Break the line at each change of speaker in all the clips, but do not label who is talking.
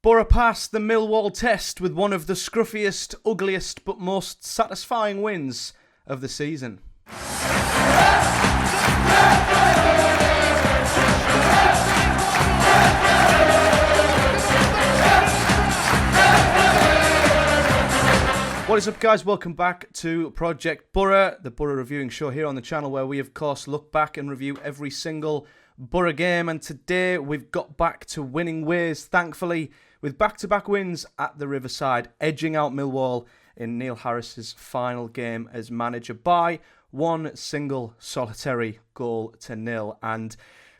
Boro passed the Millwall test with one of the scruffiest, ugliest, but most satisfying wins of the season. What is up, guys? Welcome back to Project Boro, the Boro reviewing show here on the channel, where we of course look back and review every single Boro game. And today we've got back to winning ways, thankfully, with back-to-back wins at the Riverside, edging out Millwall in Neil Harris's final game as manager by one single solitary goal to nil. And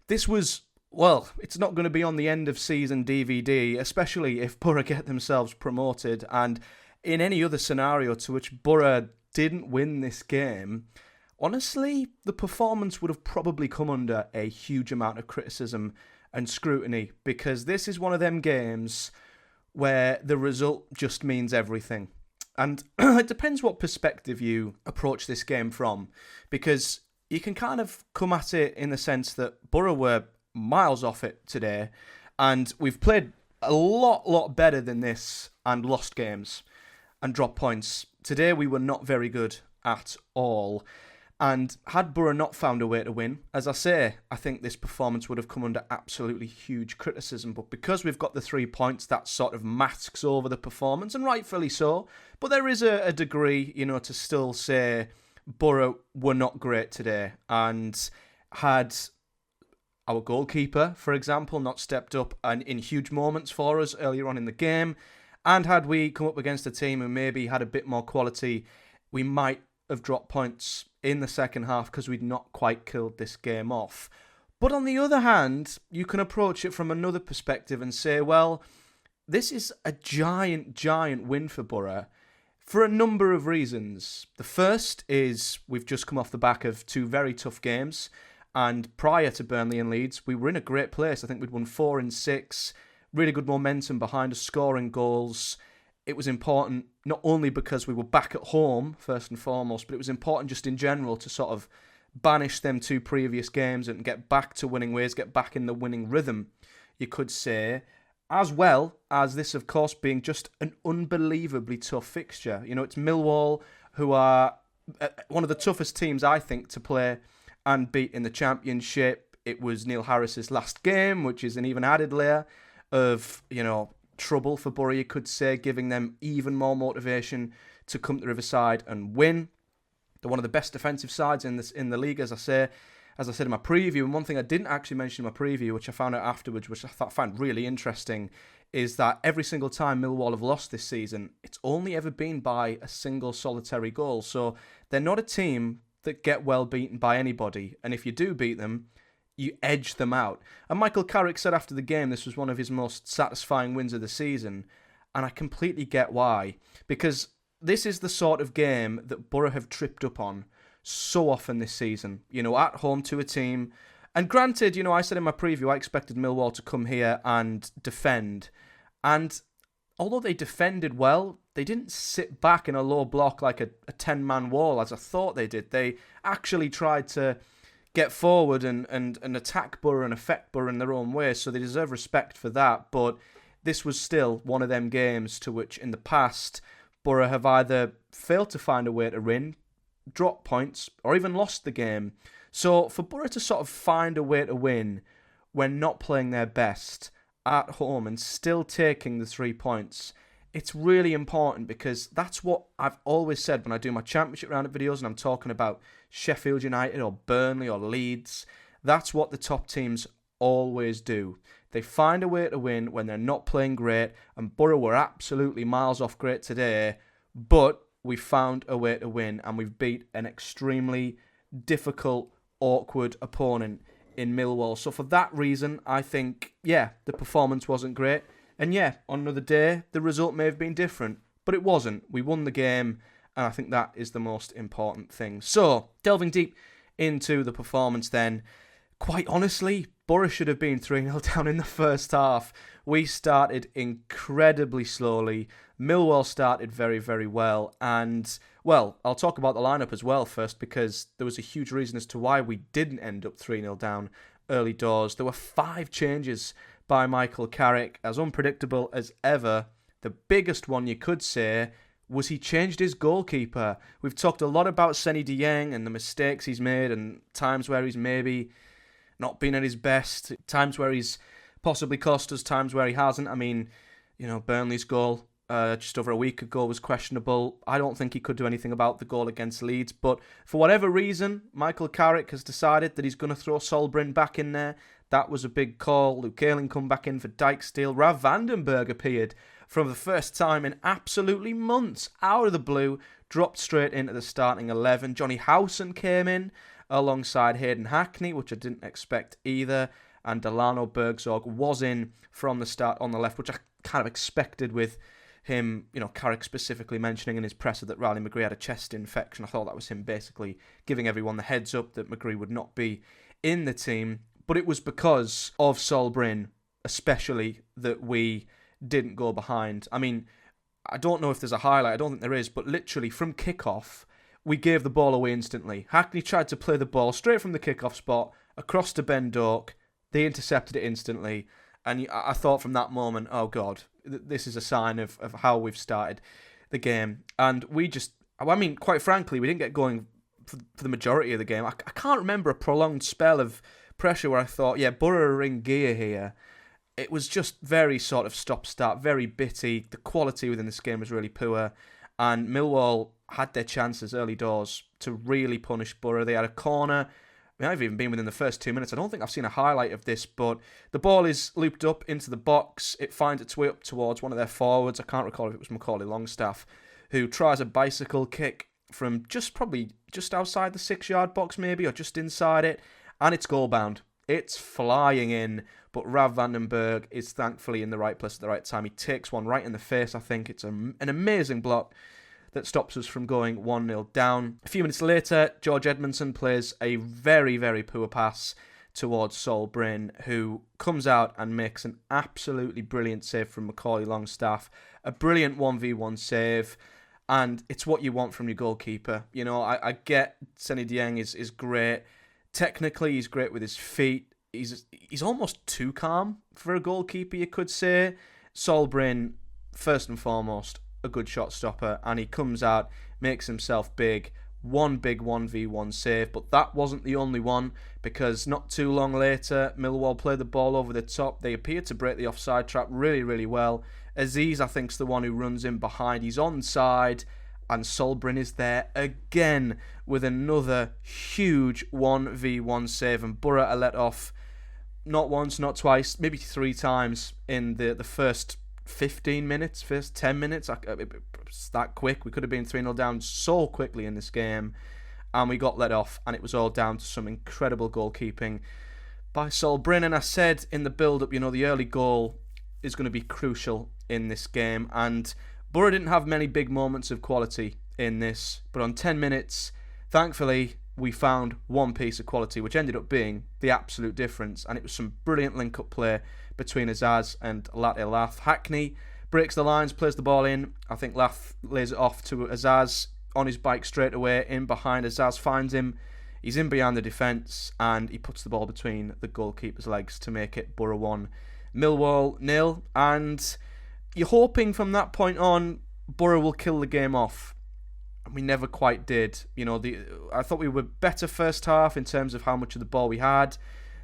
this was, well, it's not going to be on the end of season DVD, especially if Boro get themselves promoted. And in any other scenario to which Boro didn't win this game, honestly, the performance would have probably come under a huge amount of criticism and scrutiny, because this is one of them games where the result just means everything. And it depends what perspective you approach this game from, because you can kind of come at it in the sense that Boro were miles off it today, and we've played a lot better than this and lost games and dropped points. Today we were not very good at all. And had Boro not found a way to win, as I say, I think this performance would have come under absolutely huge criticism. But because we've got the 3 points, that sort of masks over the performance, and rightfully so. But there is a degree, to still say Boro were not great today. And had our goalkeeper, for example, not stepped up and in huge moments for us earlier on in the game, and had we come up against a team who maybe had a bit more quality, we might have dropped points in the second half because we'd not quite killed this game off. But on the other hand, you can approach it from another perspective and say, well, this is a giant win for Boro for a number of reasons. The first is we've just come off the back of 2 very tough games, and prior to Burnley and Leeds, we were in a great place. I think we'd won 4 in 6, really good momentum behind us, scoring goals. It was important not only because we were back at home, first and foremost, but it was important just in general to sort of banish them 2 previous games and get back to winning ways, get back in the winning rhythm, you could say, as well as this, of course, being just an unbelievably tough fixture. It's Millwall, who are one of the toughest teams, I think, to play and beat in the Championship. It was Neil Harris's last game, which is an even added layer of, trouble for Boro, you could say, giving them even more motivation to come to Riverside and win. They're one of the best defensive sides in the league, as I said in my preview. And one thing I didn't actually mention in my preview, which I found out afterwards, which I found really interesting, is that every single time Millwall have lost this season, it's only ever been by a single solitary goal. So they're not a team that get well beaten by anybody. And if you do beat them, you edge them out. And Michael Carrick said after the game this was one of his most satisfying wins of the season, and I completely get why, because this is the sort of game that Boro have tripped up on so often this season, at home to a team. And granted, I said in my preview I expected Millwall to come here and defend, and although they defended well, they didn't sit back in a low block like a 10-man wall as I thought they did. They actually tried to get forward and attack Boro and affect Boro in their own way, so they deserve respect for that. But this was still one of them games to which in the past Boro have either failed to find a way to win, dropped points, or even lost the game. So for Boro to sort of find a way to win when not playing their best at home and still taking the 3 points, it's really important, because that's what I've always said when I do my Championship Roundup videos and I'm talking about Sheffield United or Burnley or Leeds. That's what the top teams always do. They find a way to win when they're not playing great, and Boro were absolutely miles off great today, but we found a way to win, and we've beat an extremely difficult, awkward opponent in Millwall. So for that reason, I think, the performance wasn't great. And on another day, the result may have been different, but it wasn't. We won the game, and I think that is the most important thing. So, delving deep into the performance then, quite honestly, Boro should have been 3-0 down in the first half. We started incredibly slowly. Millwall started very, very well. And, well, I'll talk about the lineup as well first, because there was a huge reason as to why we didn't end up 3-0 down early doors. There were 5 changes by Michael Carrick, as unpredictable as ever. The biggest one you could say was he changed his goalkeeper. We've talked a lot about Seny de Jong and the mistakes he's made and times where he's maybe not been at his best, times where he's possibly cost us, times where he hasn't. I mean, Burnley's goal just over a week ago was questionable. I don't think he could do anything about the goal against Leeds, but for whatever reason, Michael Carrick has decided that he's going to throw Sol Brynn back in there. That was a big call. Luke Ayling come back in for Dijksteel. Rav Vandenberg appeared for the first time in absolutely months, out of the blue, dropped straight into the starting 11. Johnny Howson came in alongside Hayden Hackney, which I didn't expect either, and Delano Bergzorg was in from the start on the left, which I kind of expected with him, Carrick specifically mentioning in his presser that Riley McGree had a chest infection. I thought that was him basically giving everyone the heads up that McGree would not be in the team, but it was because of Sol Brynn, especially, that we didn't go behind. I mean, I don't know if there's a highlight, I don't think there is, but literally from kickoff, we gave the ball away instantly. Hackney tried to play the ball straight from the kickoff spot, across to Ben Doak, they intercepted it instantly, and I thought from that moment, oh God, this is a sign of how we've started the game. And we just, quite frankly, we didn't get going for the majority of the game. I can't remember a prolonged spell of pressure where I thought, yeah, Boro are in gear here. It was just very sort of stop-start, very bitty. The quality within this game was really poor. And Millwall had their chances early doors to really punish Boro. They had a corner. I mean, I've even been within the first 2 minutes. I don't think I've seen a highlight of this, but the ball is looped up into the box. It finds its way up towards one of their forwards. I can't recall if it was Macaulay Longstaff, who tries a bicycle kick from probably just outside the 6-yard box maybe, or just inside it, and it's goal-bound. It's flying in, but Rav Vandenberg is thankfully in the right place at the right time. He takes one right in the face, I think. It's an amazing block that stops us from going 1-0 down. A few minutes later, George Edmondson plays a very, very poor pass towards Sol Brynn, who comes out and makes an absolutely brilliant save from Macaulay Longstaff. A brilliant 1v1 save, and it's what you want from your goalkeeper. I get Seny de Jong is great. Technically, he's great with his feet. He's almost too calm for a goalkeeper, you could say. Sol Brynn, first and foremost, a good shot stopper, and he comes out, makes himself big. One big 1v1 save, but that wasn't the only one, because not too long later, Millwall played the ball over the top. They appeared to break the offside trap really, really well. Aziz, I think, is the one who runs in behind. He's onside, and Sol Brynn is there again with another huge 1v1 save, and Boro are let off not once, not twice, maybe 3 times in the first 15 minutes, first 10 minutes. It's that quick. We could have been 3-0 down so quickly in this game, and we got let off, and it was all down to some incredible goalkeeping by Sol Brynn. And I said in the build-up, the early goal is going to be crucial in this game, and Boro didn't have many big moments of quality in this, but on 10 minutes, thankfully, we found one piece of quality, which ended up being the absolute difference, and it was some brilliant link-up play between Azaz and Lath. Hackney breaks the lines, plays the ball in. I think Lath lays it off to Azaz on his bike straight away, in behind. Azaz finds him. He's in behind the defence, and he puts the ball between the goalkeeper's legs to make it Boro 1, Millwall 0. And you're hoping from that point on, Boro will kill the game off. And we never quite did. I thought we were better first half in terms of how much of the ball we had,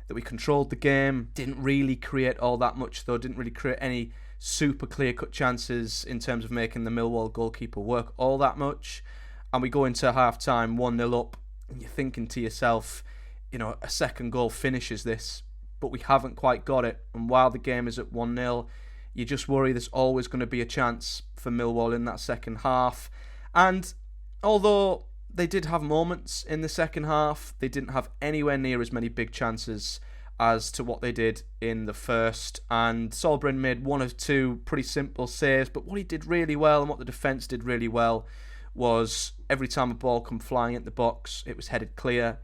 that we controlled the game. Didn't really create all that much, though. Didn't really create any super clear-cut chances in terms of making the Millwall goalkeeper work all that much. And we go into half-time 1-0 up, and you're thinking to yourself, a second goal finishes this, but we haven't quite got it. And while the game is at 1-0, you just worry there's always going to be a chance for Millwall in that second half. And although they did have moments in the second half, they didn't have anywhere near as many big chances as to what they did in the first. And Sol Brynn made 1 or 2 pretty simple saves, but what he did really well and what the defence did really well was every time a ball come flying into the box, it was headed clear.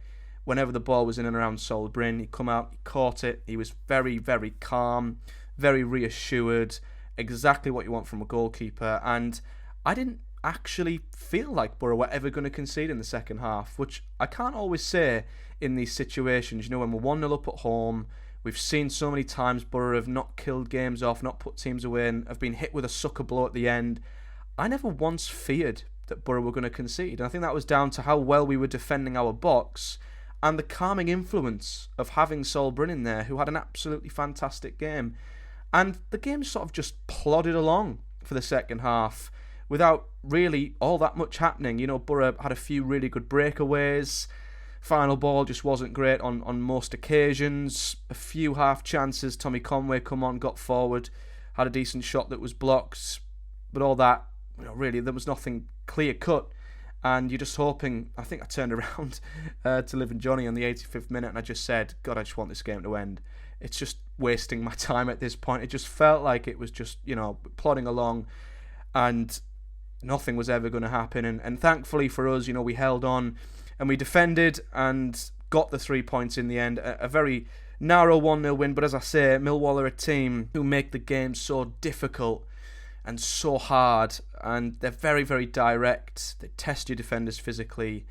Whenever the ball was in and around Sol Brynn, he'd come out, he caught it. He was very, very calm, very reassured, exactly what you want from a goalkeeper. And I didn't actually feel like Boro were ever going to concede in the second half, which I can't always say in these situations. When we're 1-0 up at home, We've seen so many times Boro have not killed games off, not put teams away, and have been hit with a sucker blow at the end. I never once feared that Boro were going to concede, and I think that was down to how well we were defending our box and the calming influence of having Sol Brynn in there, who had an absolutely fantastic game. And the game sort of just plodded along for the second half without really all that much happening. You know, Boro had a few really good breakaways. Final ball just wasn't great on most occasions. A few half chances. Tommy Conway come on, got forward, had a decent shot that was blocked. But all that, really, there was nothing clear cut. And you're just hoping. I think I turned around to Liv and Johnny on the 85th minute and I just said, God, I just want this game to end. It's just wasting my time at this point. It just felt like it was just, plodding along and nothing was ever going to happen. And thankfully for us, we held on and we defended and got the 3 points in the end. A very narrow 1-0 win. But as I say, Millwall are a team who make the game so difficult and so hard, and they're very, very direct. They test your defenders physically,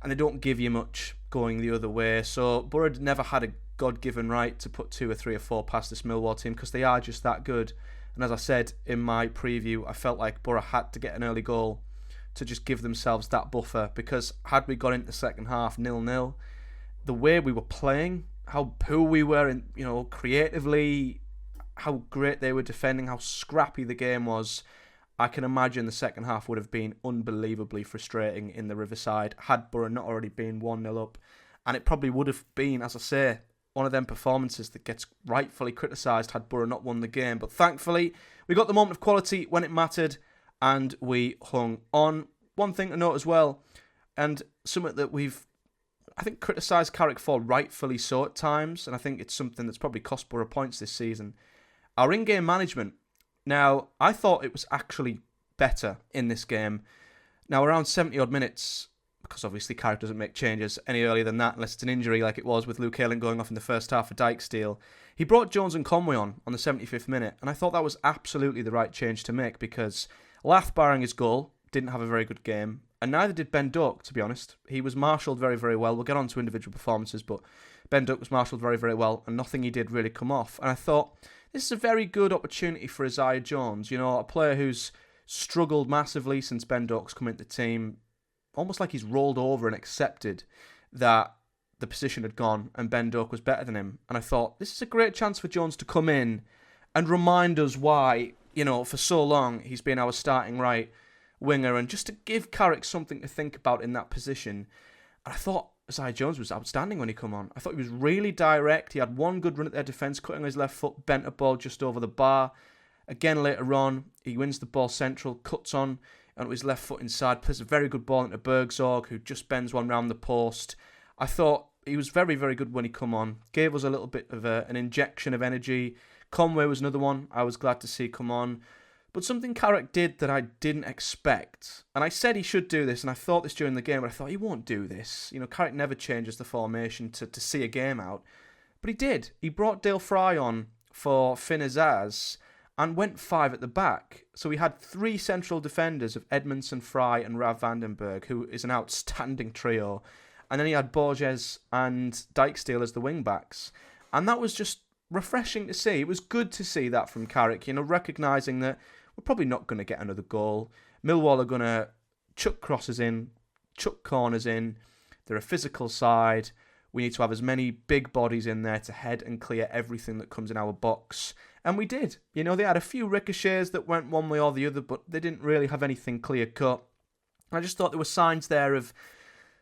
and they don't give you much going the other way. So Boro never had a God-given right to put 2 or 3 or 4 past this Millwall team because they are just that good. And as I said in my preview, I felt like Boro had to get an early goal to just give themselves that buffer, because had we got into the second half 0-0, the way we were playing, how poor we were in, creatively, how great they were defending, how scrappy the game was, I can imagine the second half would have been unbelievably frustrating in the Riverside had Boro not already been 1-0 up. And it probably would have been, as I say, one of them performances that gets rightfully criticised had Boro not won the game. But thankfully, we got the moment of quality when it mattered and we hung on. One thing to note as well, and something that we've, I think, criticised Carrick for, rightfully so at times, and I think it's something that's probably cost Boro points this season, our in-game management. Now, I thought it was actually better in this game. Now, around 70-odd minutes, because obviously Carrick doesn't make changes any earlier than that unless it's an injury like it was with Luke Ayling going off in the first half for Dijksteel, he brought Jones and Conway on the 75th minute, and I thought that was absolutely the right change to make, because Lath, barring his goal, didn't have a very good game, and neither did Ben Doak, to be honest. He was marshalled very, very well. We'll get on to individual performances, but Ben Doak was marshalled very, very well, and nothing he did really come off. And I thought, this is a very good opportunity for Isaiah Jones, a player who's struggled massively since Ben Doak's come into the team, almost like he's rolled over and accepted that the position had gone and Ben Doak was better than him. And I thought, this is a great chance for Jones to come in and remind us why, for so long he's been our starting right winger, and just to give Carrick something to think about in that position. And I thought Isaiah Jones was outstanding when he come on. I thought he was really direct. He had one good run at their defence, cutting his left foot, bent a ball just over the bar. Again later on, he wins the ball central, cuts on onto his left foot inside, plays a very good ball into Bergzorg, who just bends one round the post. I thought he was very, very good when he come on. Gave us a little bit of an injection of energy. Conway was another one I was glad to see come on. But something Carrick did that I didn't expect, and I said he should do this, and I thought this during the game, but I thought he won't do this. Carrick never changes the formation to see a game out. But he did. He brought Dale Fry on for Finn Azaz and went 5 at the back. So we had 3 central defenders of Edmondson, Fry and Rav Vandenberg, who is an outstanding trio. And then he had Borges and Dijksteel as the wing-backs. And that was just refreshing to see. It was good to see that from Carrick, recognising that we're probably not going to get another goal. Millwall are going to chuck crosses in, chuck corners in. They're a physical side. We need to have as many big bodies in there to head and clear everything that comes in our box. And we did. They had a few ricochets that went one way or the other, but they didn't really have anything clear cut. I just thought there were signs there of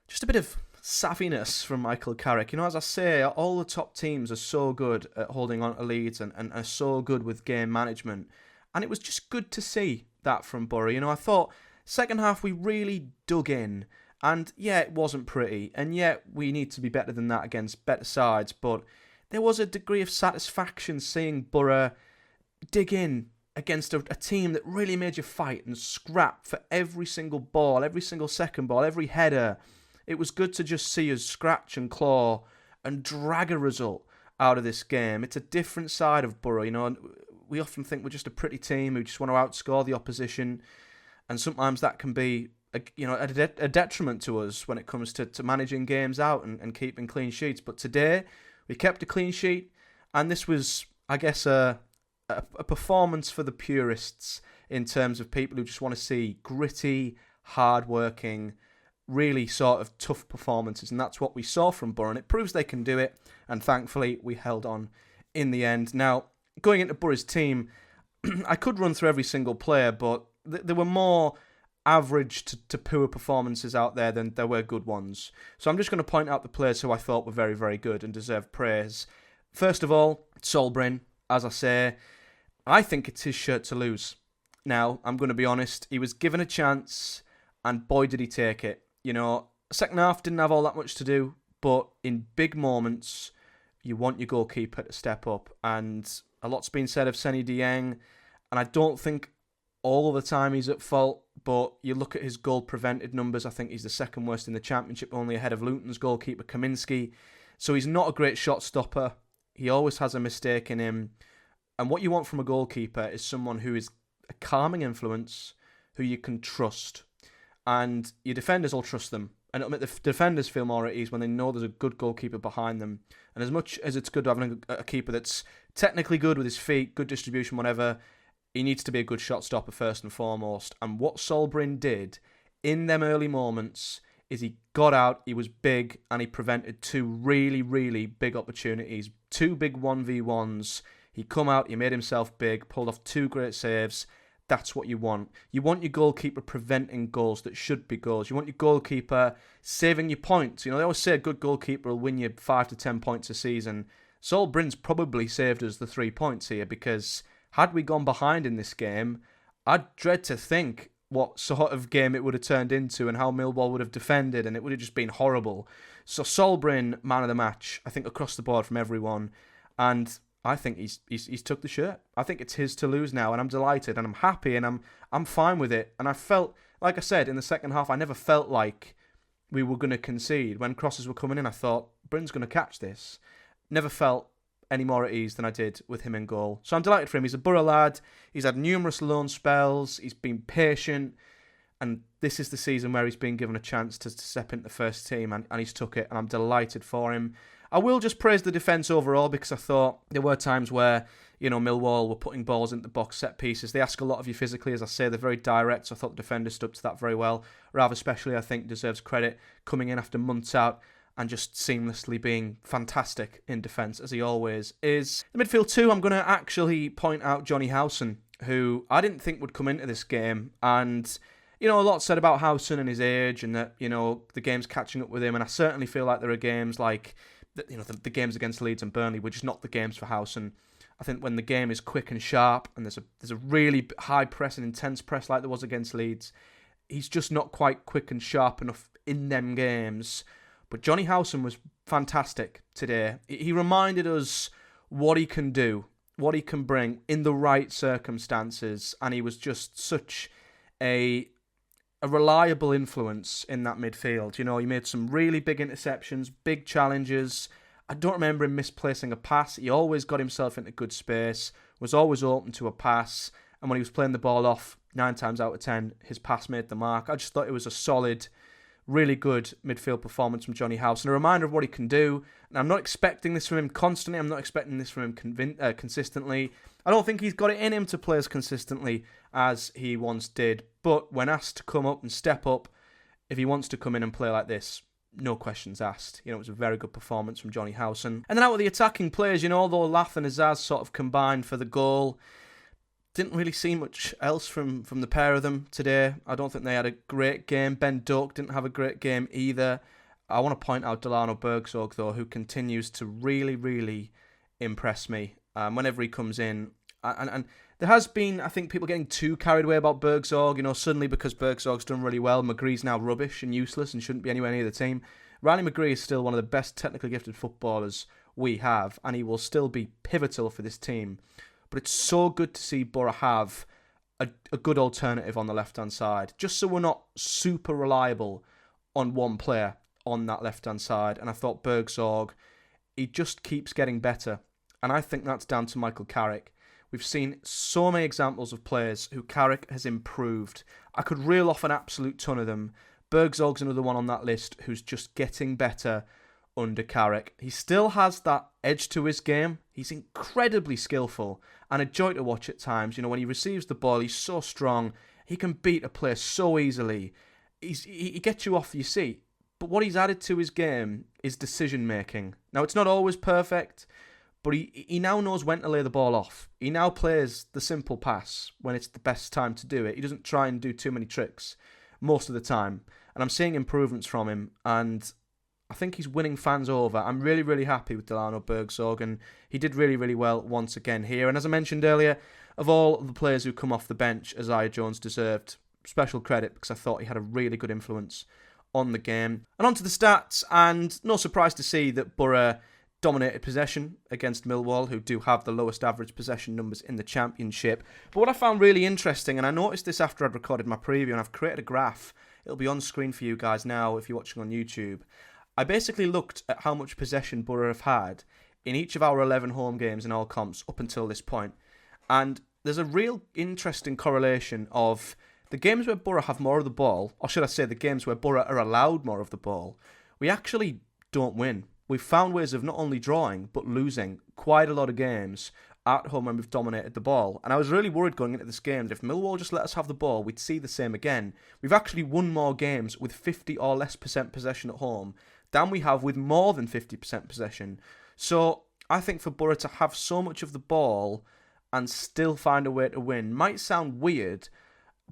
just a bit of savviness from Michael Carrick. As I say, all the top teams are so good at holding on to leads and are so good with game management. And it was just good to see that from Boro. I thought second half we really dug in. And yeah, it wasn't pretty. And yet we need to be better than that against better sides. But there was a degree of satisfaction seeing Boro dig in against a team that really made you fight and scrap for every single ball, every single second ball, every header. It was good to just see us scratch and claw and drag a result out of this game. It's a different side of Boro, We often think we're just a pretty team who just want to outscore the opposition, and sometimes that can be a detriment to us when it comes to managing games out and keeping clean sheets. But today, we kept a clean sheet, And this was, I guess, a performance for the purists in terms of people who just want to see gritty, hard-working, really sort of tough performances. And that's what we saw from Boro. And it proves they can do it. And thankfully, we held on in the end. Now, going into Boro's team, I could run through every single player, but there were more average to poor performances out there than there were good ones. So I'm just going to point out the players who I thought were very, very good and deserve praise. First of all, Solbrin, as I say, I think it's his shirt to lose. Now, I'm going to be honest, he was given a chance, and boy did he take it. You know, second half didn't have all that much to do, but in big moments, you want your goalkeeper to step up. And a lot's been said of Seny Dieng, and I don't think all the time he's at fault, but you look at his goal prevented numbers, I think he's the second worst in the Championship, only ahead of Luton's goalkeeper Kaminski. So he's not a great shot stopper. He always has a mistake in him. And what you want from a goalkeeper is someone who is a calming influence, who you can trust. And your defenders will trust them. And it'll make the defenders feel more at ease when they know there's a good goalkeeper behind them. And as much as it's good to have a keeper that's technically good with his feet, good distribution, whatever, he needs to be a good shot stopper first and foremost. And what Solbrin did in them early moments is he got out, he was big, and he prevented two really, really big opportunities. Two big 1v1s. He come out, he made himself big, pulled off two great saves. That's what you want. You want your goalkeeper preventing goals that should be goals. You want your goalkeeper saving your points. You know, they always say a good goalkeeper will win you 5 to 10 points a season. Solbrin's probably saved us the 3 points here, because had we gone behind in this game, I'd dread to think what sort of game it would have turned into and how Millwall would have defended, and it would have just been horrible. So Solbrin, man of the match, I think across the board from everyone. And I think he's took the shirt. I think it's his to lose now, and I'm delighted and I'm happy and I'm fine with it. And I felt, like I said, in the second half, I never felt like we were going to concede. When crosses were coming in, I thought, Bryn's going to catch this. Never felt any more at ease than I did with him in goal. So I'm delighted for him. He's a Boro lad. He's had numerous loan spells. He's been patient. And this is the season where he's been given a chance to step into the first team, and he's took it, and I'm delighted for him. I will just praise the defence overall, because I thought there were times where, you know, Millwall were putting balls into the box set pieces. They ask a lot of you physically, as I say, they're very direct, so I thought the defender stood to that very well. Rav especially, I think, deserves credit, coming in after months out and just seamlessly being fantastic in defence, as he always is. In midfield too, I'm going to actually point out Johnny Howson, who I didn't think would come into this game, and you know, a lot said about Howson and his age, and that, you know, the game's catching up with him, and I certainly feel like there are games like, you know, the games against Leeds and Burnley were just not the games for Howson. I think when the game is quick and sharp, and there's a really high press and intense press like there was against Leeds, he's just not quite quick and sharp enough in them games. But Johnny Howson was fantastic today. He reminded us what he can do, what he can bring in the right circumstances, and he was just such a reliable influence in that midfield. You know, he made some really big interceptions, big challenges. I don't remember him misplacing a pass. He always got himself into good space, was always open to a pass, and when he was playing the ball off, 9 times out of 10, his pass made the mark. I just thought it was a solid, really good midfield performance from Johnny House, and a reminder of what he can do. And I'm not expecting this from him constantly. I'm not expecting this from him consistently. I don't think he's got it in him to play as consistently as he once did. But when asked to come up and step up, if he wants to come in and play like this, no questions asked. You know, it was a very good performance from Johnny Howson. And then out of the attacking players, you know, although Lath and Azaz sort of combined for the goal, didn't really see much else from the pair of them today. I don't think they had a great game. Ben Doak didn't have a great game either. I want to point out Delano Bergzorg, though, who continues to really, really impress me whenever he comes in. And there has been, I think, people getting too carried away about Bergzorg. You know, suddenly because Bergzorg's done really well, McGree's now rubbish and useless and shouldn't be anywhere near the team. Riley McGree is still one of the best technically gifted footballers we have, and he will still be pivotal for this team. But it's so good to see Boro have a good alternative on the left-hand side, just so we're not super reliable on one player on that left-hand side. And I thought Bergzorg, he just keeps getting better. And I think that's down to Michael Carrick. We've seen so many examples of players who Carrick has improved. I could reel off an absolute ton of them. Bergzorg's another one on that list who's just getting better under Carrick. He still has that edge to his game. He's incredibly skillful and a joy to watch at times. You know, when he receives the ball, he's so strong. He can beat a player so easily. He gets you off your seat. But what he's added to his game is decision-making. Now, it's not always perfect, but he now knows when to lay the ball off. He now plays the simple pass when it's the best time to do it. He doesn't try and do too many tricks most of the time. And I'm seeing improvements from him, and I think he's winning fans over. I'm really, really happy with Delano Bergsorg, and he did really, really well once again here. And as I mentioned earlier, of all the players who come off the bench, Isaiah Jones deserved special credit because I thought he had a really good influence on the game. And on to the stats, and no surprise to see that Boro dominated possession against Millwall, who do have the lowest average possession numbers in the Championship. But what I found really interesting, and I noticed this after I'd recorded my preview, and I've created a graph. It'll be on screen for you guys now if you're watching on YouTube. I basically looked at how much possession Boro have had in each of our 11 home games in all comps up until this point. And there's a real interesting correlation of the games where Boro have more of the ball, or should I say the games where Boro are allowed more of the ball, we actually don't win. We've found ways of not only drawing, but losing quite a lot of games at home when we've dominated the ball. And I was really worried going into this game that if Millwall just let us have the ball, we'd see the same again. We've actually won more games with 50 or less % possession at home than we have with more than 50% possession. So I think for Boro to have so much of the ball and still find a way to win might sound weird,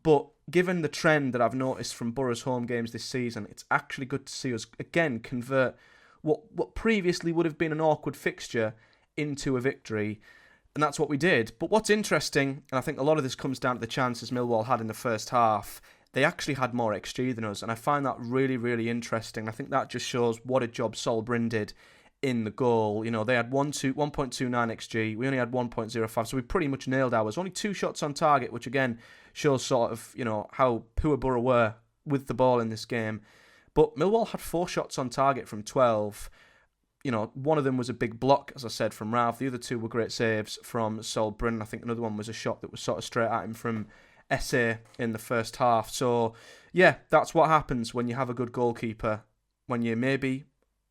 but given the trend that I've noticed from Boro's home games this season, it's actually good to see us again convert what previously would have been an awkward fixture into a victory. And that's what we did. But what's interesting, and I think a lot of this comes down to the chances Millwall had in the first half, they actually had more XG than us, and I find that really, really interesting. I think that just shows what a job Sol Brynn did in the goal. You know, they had 1.29 XG, we only had 1.05, so we pretty much nailed ours. Only 2 shots on target, which again shows sort of, you know, how poor Boro were with the ball in this game. But Millwall had 4 shots on target from 12. You know, one of them was a big block, as I said, from Rav. The other 2 were great saves from Sol Brynn. I think another one was a shot that was sort of straight at him from SA in the first half. So, yeah, that's what happens when you have a good goalkeeper. When you maybe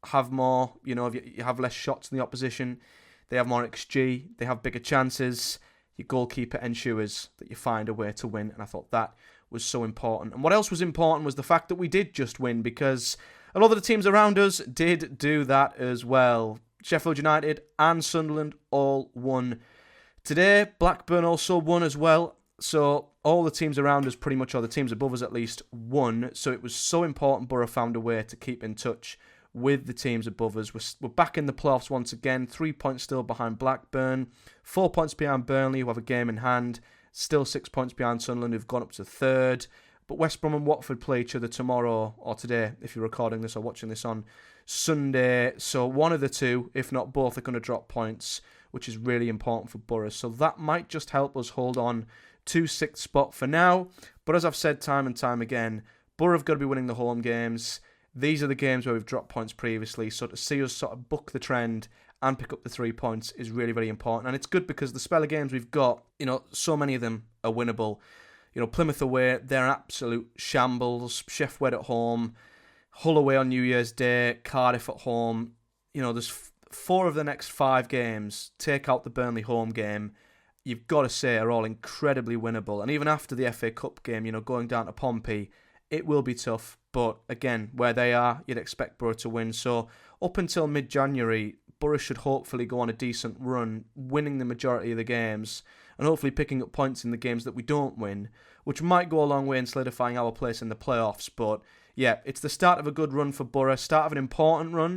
have more, you know, if you have less shots than the opposition, they have more XG, they have bigger chances. Your goalkeeper ensures that you find a way to win. And I thought that was so important. And what else was important was the fact that we did just win, because a lot of the teams around us did do that as well. Sheffield United and Sunderland all won today. Blackburn also won as well. So all the teams around us, pretty much, or the teams above us at least, won. So it was so important Boro found a way to keep in touch with the teams above us. We're back in the playoffs once again. 3 points still behind Blackburn. 4 points behind Burnley, who have a game in hand. Still 6 points behind Sunderland, who've gone up to third. But West Brom and Watford play each other tomorrow, or today, if you're recording this or watching this on Sunday. So one of the two, if not both, are going to drop points, which is really important for Boro. So that might just help us hold on to 6th spot for now. But as I've said time and time again, Boro have got to be winning the home games. These are the games where we've dropped points previously. So to see us sort of buck the trend and pick up the 3 points is really, really important. And it's good because the spell of games we've got, you know, so many of them are winnable. You know, Plymouth away, they're absolute shambles. Sheff Wed at home. Hull away on New Year's Day. Cardiff at home. You know, there's 4 of the next 5 games. Take out the Burnley home game. You've got to say are all incredibly winnable. And even after the FA Cup game, you know, going down to Pompey, it will be tough. But again, where they are, you'd expect Boro to win. So up until mid-January, Boro should hopefully go on a decent run, winning the majority of the games, and hopefully picking up points in the games that we don't win, which might go a long way in solidifying our place in the playoffs. But yeah, it's the start of a good run for Boro, start of an important run,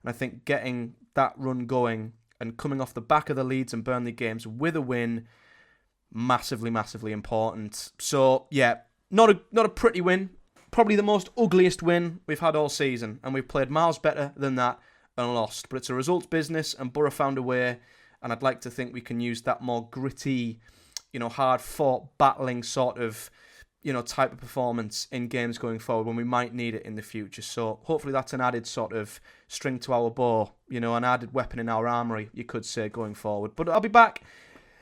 and I think getting that run going and coming off the back of the Leeds and Burnley games with a win, massively, massively important. So yeah, not a pretty win, probably the most ugliest win we've had all season, and we've played miles better than that and lost. But it's a results business, and Boro found a way, and I'd like to think we can use that more gritty, you know, hard-fought, battling sort of, you know, type of performance in games going forward when we might need it in the future. So hopefully that's an added sort of string to our bow, you know, an added weapon in our armoury, you could say, going forward. But I'll be back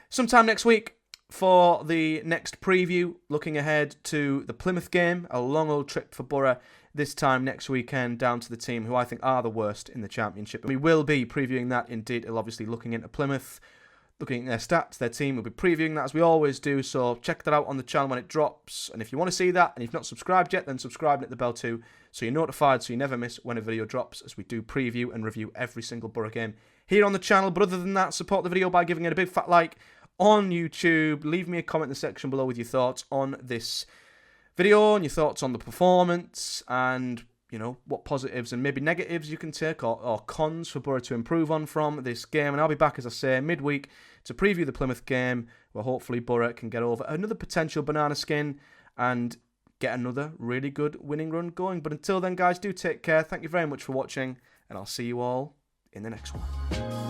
sometime next week for the next preview, looking ahead to the Plymouth game, a long old trip for Boro this time next weekend down to the team who I think are the worst in the Championship. We will be previewing that in detail, obviously looking into Plymouth, looking at their stats, their team. We'll be previewing that as we always do, so check that out on the channel when it drops. And if you want to see that and you've not subscribed yet, then subscribe and hit the bell too, so you're notified so you never miss when a video drops, as we do preview and review every single Boro game here on the channel. But other than that, support the video by giving it a big fat like on YouTube. Leave me a comment in the section below with your thoughts on this video and your thoughts on the performance, and you know what positives and maybe negatives you can take, or cons for Boro to improve on from this game. And I'll be back, as I say, midweek to preview the Plymouth game, where hopefully Boro can get over another potential banana skin and get another really good winning run going. But until then, guys, do take care. Thank you very much for watching, and I'll see you all in the next one.